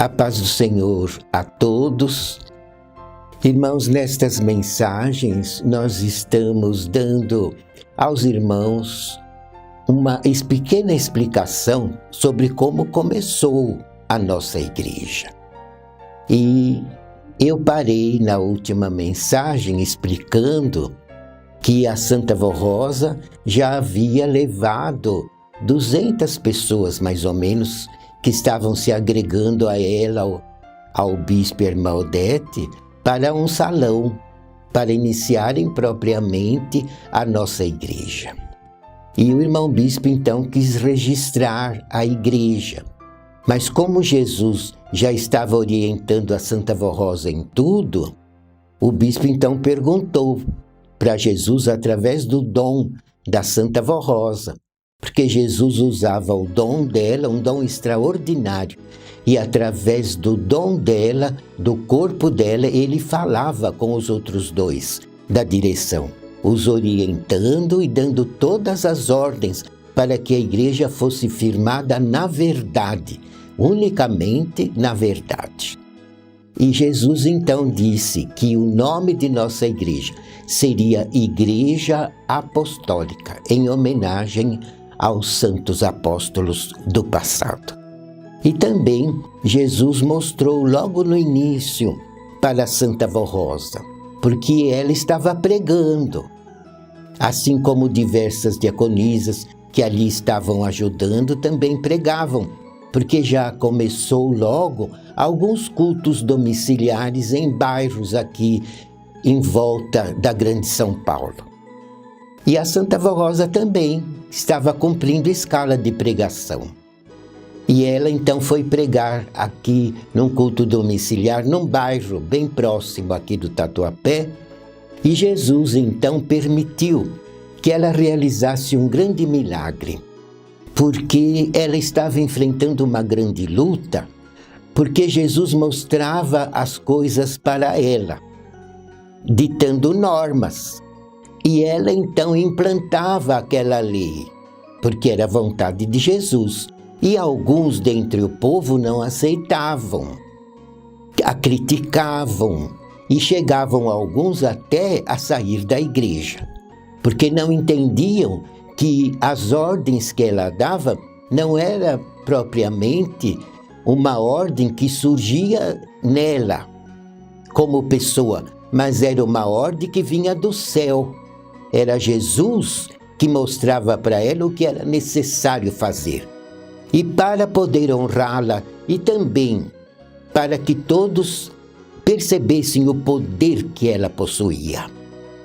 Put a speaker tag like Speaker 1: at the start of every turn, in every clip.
Speaker 1: A paz do Senhor a todos. Irmãos, nestas mensagens nós estamos dando aos irmãos uma pequena explicação sobre como começou a nossa igreja. E eu parei na última mensagem explicando que a Santa Vó Rosa já havia levado 200 pessoas, mais ou menos, que estavam se agregando a ela, ao bispo Irmã Odete, para um salão, para iniciarem propriamente a nossa igreja. E o irmão bispo então quis registrar a igreja. Mas como Jesus já estava orientando a Santa Vó Rosa em tudo, o bispo então perguntou para Jesus através do dom da Santa Vó Rosa, porque Jesus usava o dom dela, um dom extraordinário, e através do dom dela, do corpo dela, ele falava com os outros dois da direção, os orientando e dando todas as ordens para que a igreja fosse firmada na verdade, unicamente na verdade. E Jesus então disse que o nome de nossa igreja seria Igreja Apostólica, em homenagem aos santos apóstolos do passado. E também Jesus mostrou logo no início para a Santa Vó Rosa, porque ela estava pregando, assim como diversas diaconisas que ali estavam ajudando também pregavam, porque já começou logo alguns cultos domiciliares em bairros aqui em volta da Grande São Paulo. E a Santa Vó Rosa também estava cumprindo escala de pregação. E ela então foi pregar aqui num culto domiciliar, num bairro bem próximo aqui do Tatuapé. E Jesus então permitiu que ela realizasse um grande milagre, porque ela estava enfrentando uma grande luta, porque Jesus mostrava as coisas para ela, ditando normas. E ela então implantava aquela lei, porque era a vontade de Jesus. E alguns dentre o povo não aceitavam, a criticavam, e chegavam alguns até a sair da igreja, porque não entendiam que as ordens que ela dava não era propriamente uma ordem que surgia nela como pessoa, mas era uma ordem que vinha do céu. Era Jesus que mostrava para ela o que era necessário fazer. E para poder honrá-la e também para que todos percebessem o poder que ela possuía.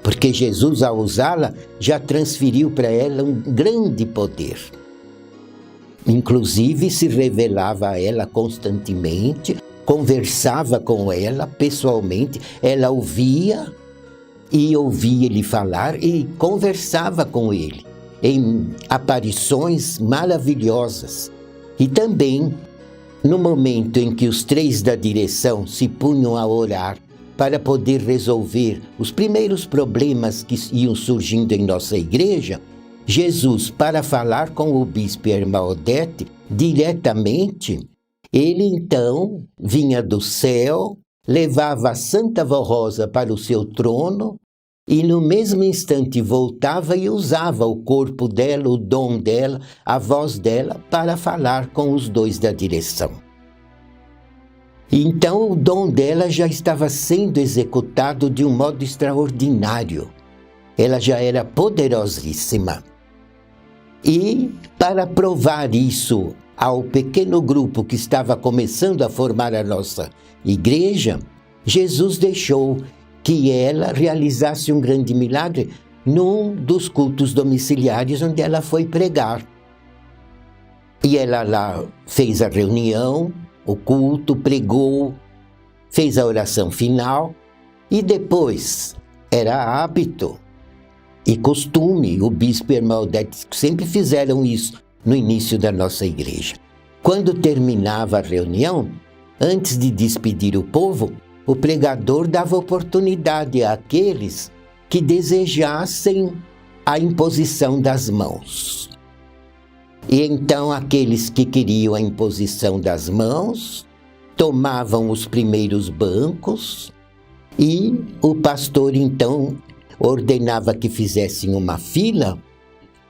Speaker 1: Porque Jesus, ao usá-la, já transferiu para ela um grande poder. Inclusive, se revelava a ela constantemente, conversava com ela pessoalmente, ela ouvia ele falar e conversava com ele em aparições maravilhosas. E também, no momento em que os três da direção se punham a orar para poder resolver os primeiros problemas que iam surgindo em nossa igreja, Jesus, para falar com o bispo e a irmã Odete diretamente, ele então vinha do céu, levava a Santa Vó Rosa para o seu trono e no mesmo instante voltava e usava o corpo dela, o dom dela, a voz dela para falar com os dois da direção. Então o dom dela já estava sendo executado de um modo extraordinário. Ela já era poderosíssima. E para provar isso ao pequeno grupo que estava começando a formar a nossa igreja, Jesus deixou que ela realizasse um grande milagre num dos cultos domiciliares onde ela foi pregar. E ela lá fez a reunião, o culto, pregou, fez a oração final e depois era hábito e costume, o bispo e a irmã Odete sempre fizeram isso no início da nossa igreja. Quando terminava a reunião, antes de despedir o povo, o pregador dava oportunidade àqueles que desejassem a imposição das mãos. E então aqueles que queriam a imposição das mãos tomavam os primeiros bancos e o pastor então ordenava que fizessem uma fila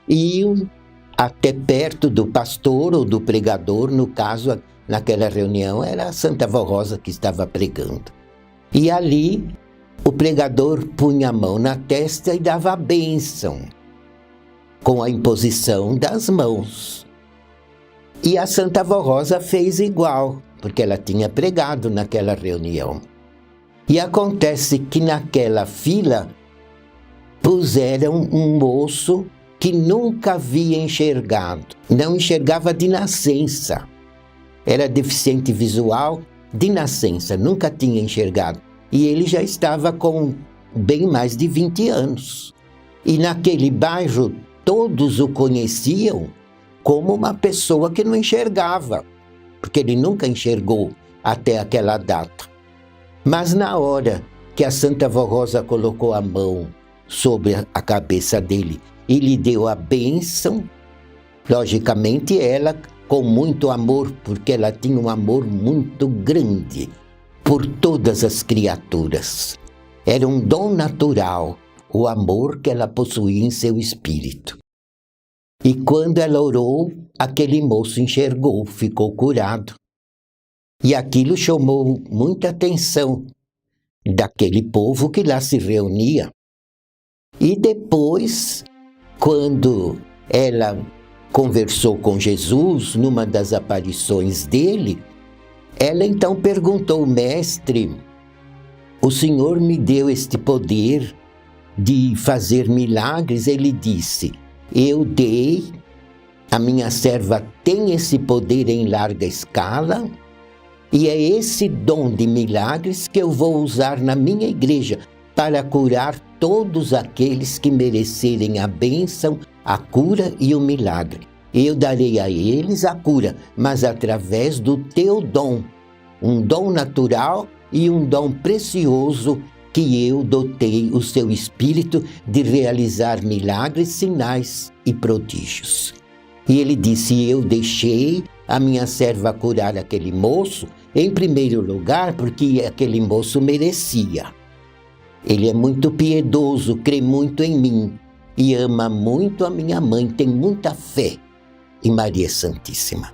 Speaker 1: e iam até perto do pastor ou do pregador. No caso, naquela reunião era a Santa Vó Rosa que estava pregando. E ali o pregador punha a mão na testa e dava a bênção, com a imposição das mãos. E a Santa Vó Rosa fez igual, porque ela tinha pregado naquela reunião. E acontece que naquela fila puseram um moço que nunca havia enxergado, não enxergava de nascença. Era deficiente visual de nascença, nunca tinha enxergado. E ele já estava com bem mais de 20 anos. E naquele bairro todos o conheciam como uma pessoa que não enxergava, porque ele nunca enxergou até aquela data. Mas na hora que a Santa Vó Rosa colocou a mão sobre a cabeça dele e lhe deu a bênção, logicamente ela, com muito amor, porque ela tinha um amor muito grande por todas as criaturas. Era um dom natural, o amor que ela possuía em seu espírito. E quando ela orou, aquele moço enxergou, ficou curado. E aquilo chamou muita atenção daquele povo que lá se reunia. E depois, quando ela conversou com Jesus, numa das aparições dele, ela então perguntou: mestre, o Senhor me deu este poder de fazer milagres? Ele disse: eu dei, a minha serva tem esse poder em larga escala, e é esse dom de milagres que eu vou usar na minha igreja para curar todos aqueles que merecerem a bênção, a cura e o milagre. Eu darei a eles a cura, mas através do teu dom, um dom natural e um dom precioso que eu dotei o seu espírito de realizar milagres, sinais e prodígios. E ele disse: eu deixei a minha serva curar aquele moço, em primeiro lugar, porque aquele moço merecia. Ele é muito piedoso, crê muito em mim e ama muito a minha mãe, tem muita fé em Maria Santíssima.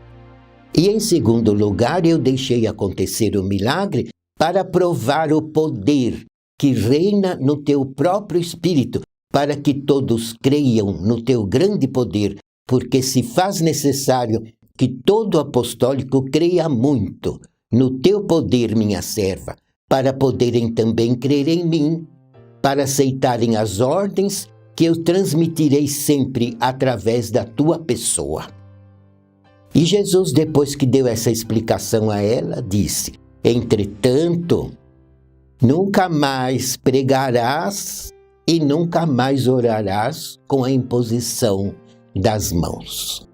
Speaker 1: E em segundo lugar, eu deixei acontecer o milagre para provar o poder que reina no teu próprio espírito, para que todos creiam no teu grande poder, porque se faz necessário que todo apostólico creia muito no teu poder, minha serva, para poderem também crer em mim, para aceitarem as ordens que eu transmitirei sempre através da tua pessoa. E Jesus, depois que deu essa explicação a ela, disse: entretanto, nunca mais pregarás e nunca mais orarás com a imposição das mãos.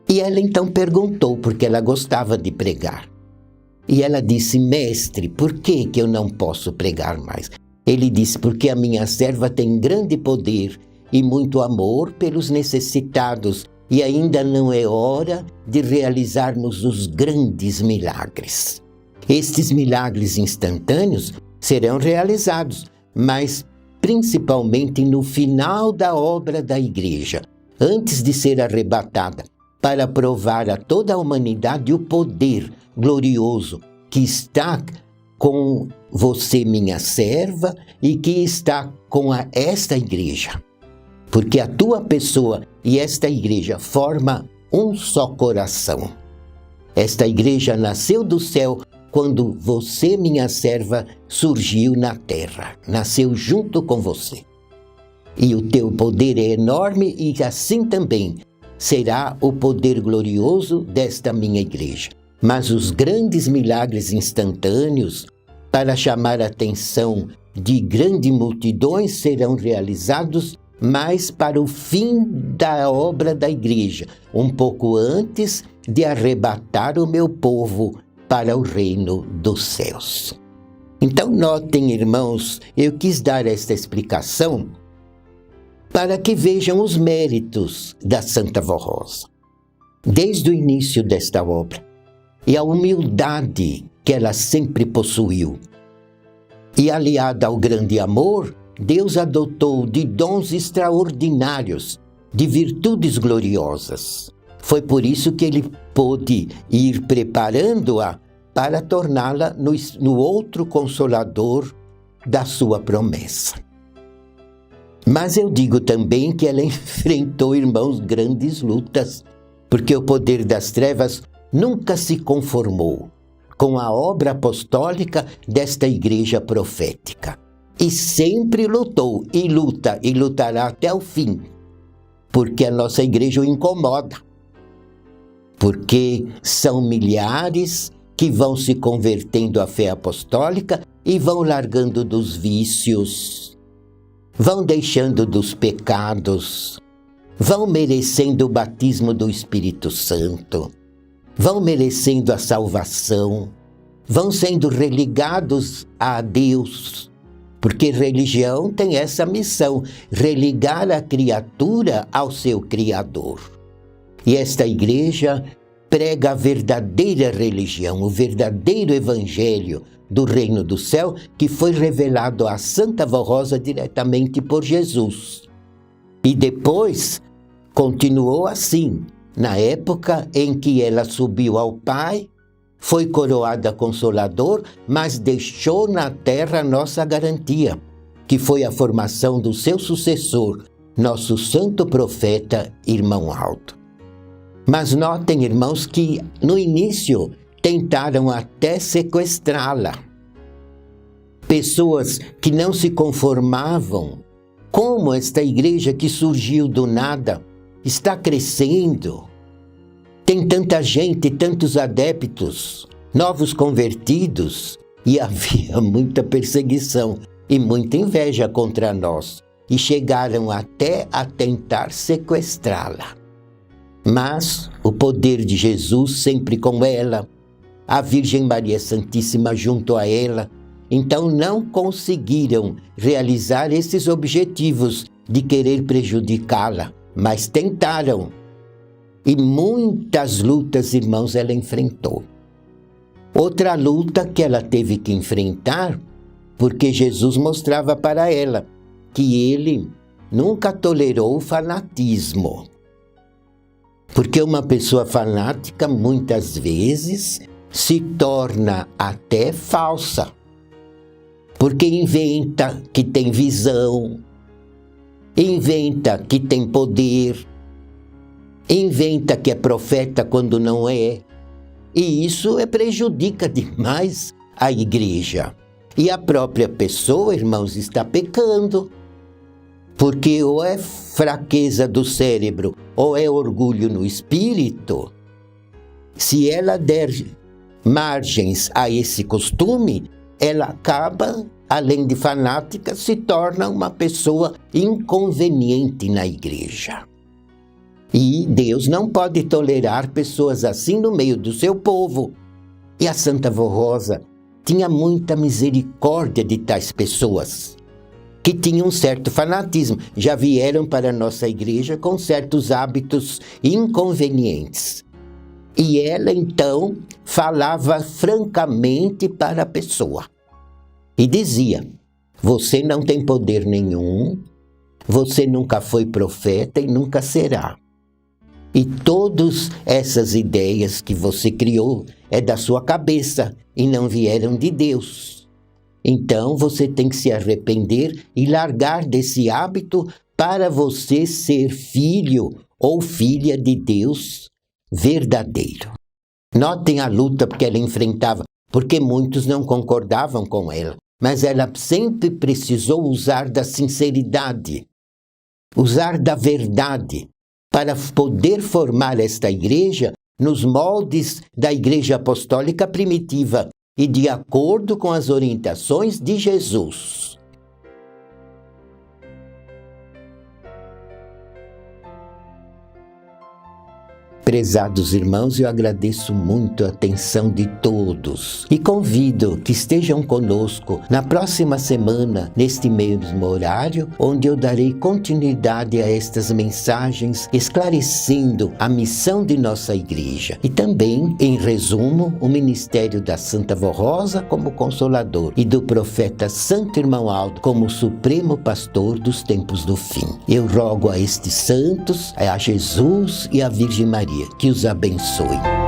Speaker 1: E ela então perguntou, porque ela gostava de pregar. E ela disse: mestre, por que eu não posso pregar mais? Ele disse: porque a minha serva tem grande poder e muito amor pelos necessitados, e ainda não é hora de realizarmos os grandes milagres. Estes milagres instantâneos serão realizados, mas principalmente no final da obra da igreja, antes de ser arrebatada, para provar a toda a humanidade o poder glorioso que está com você, minha serva, e que está com esta igreja. Porque a tua pessoa e esta igreja formam um só coração. Esta igreja nasceu do céu quando você, minha serva, surgiu na terra, nasceu junto com você. E o teu poder é enorme e assim também será o poder glorioso desta minha igreja. Mas os grandes milagres instantâneos, para chamar a atenção de grandes multidões, serão realizados mais para o fim da obra da igreja, um pouco antes de arrebatar o meu povo para o reino dos céus. Então notem, irmãos, eu quis dar esta explicação para que vejam os méritos da Santa Vó Rosa, desde o início desta obra, e a humildade que ela sempre possuiu. E aliada ao grande amor, Deus a dotou de dons extraordinários, de virtudes gloriosas. Foi por isso que ele pôde ir preparando-a para torná-la no outro consolador da sua promessa. Mas eu digo também que ela enfrentou, irmãos, grandes lutas, porque o poder das trevas nunca se conformou com a obra apostólica desta igreja profética. E sempre lutou, e luta, e lutará até o fim, porque a nossa igreja o incomoda. Porque são milhares que vão se convertendo à fé apostólica e vão largando dos vícios, vão deixando dos pecados, vão merecendo o batismo do Espírito Santo, vão merecendo a salvação, vão sendo religados a Deus, porque religião tem essa missão, religar a criatura ao seu Criador. E esta igreja prega a verdadeira religião, o verdadeiro evangelho do reino do céu, que foi revelado à Santa Vó Rosa diretamente por Jesus. E depois continuou assim, na época em que ela subiu ao Pai, foi coroada Consolador, mas deixou na terra a nossa garantia, que foi a formação do seu sucessor, nosso santo profeta, irmão Aldo. Mas notem, irmãos, que no início tentaram até sequestrá-la. Pessoas que não se conformavam. Como esta igreja que surgiu do nada está crescendo? Tem tanta gente, tantos adeptos, novos convertidos, e havia muita perseguição e muita inveja contra nós, e chegaram até a tentar sequestrá-la. Mas o poder de Jesus sempre com ela, a Virgem Maria Santíssima junto a ela, então não conseguiram realizar esses objetivos de querer prejudicá-la, mas tentaram. E muitas lutas, irmãos, ela enfrentou. Outra luta que ela teve que enfrentar, porque Jesus mostrava para ela que ele nunca tolerou o fanatismo. Porque uma pessoa fanática, muitas vezes, se torna até falsa. Porque inventa que tem visão, inventa que tem poder, inventa que é profeta quando não é. E isso prejudica demais a igreja. E a própria pessoa, irmãos, está pecando. Porque ou é fraqueza do cérebro, ou é orgulho no espírito. Se ela der margens a esse costume, ela acaba, além de fanática, se torna uma pessoa inconveniente na igreja. E Deus não pode tolerar pessoas assim no meio do seu povo. E a Santa Vó Rosa tinha muita misericórdia de tais pessoas, que tinham um certo fanatismo, já vieram para a nossa igreja com certos hábitos inconvenientes. E ela, então, falava francamente para a pessoa. E dizia, você não tem poder nenhum, você nunca foi profeta e nunca será. E todas essas ideias que você criou é da sua cabeça e não vieram de Deus. Então você tem que se arrepender e largar desse hábito para você ser filho ou filha de Deus verdadeiro. Notem a luta que ela enfrentava, porque muitos não concordavam com ela, mas ela sempre precisou usar da sinceridade, usar da verdade, para poder formar esta igreja nos moldes da igreja apostólica primitiva, e de acordo com as orientações de Jesus. Prezados irmãos, eu agradeço muito a atenção de todos e convido que estejam conosco na próxima semana, neste mesmo horário, onde eu darei continuidade a estas mensagens, esclarecendo a missão de nossa igreja e também, em resumo, o ministério da Santa Vó Rosa como consolador e do profeta Santo Irmão Aldo como supremo pastor dos tempos do fim. Eu rogo a estes santos, a Jesus e a Virgem Maria, que os abençoe.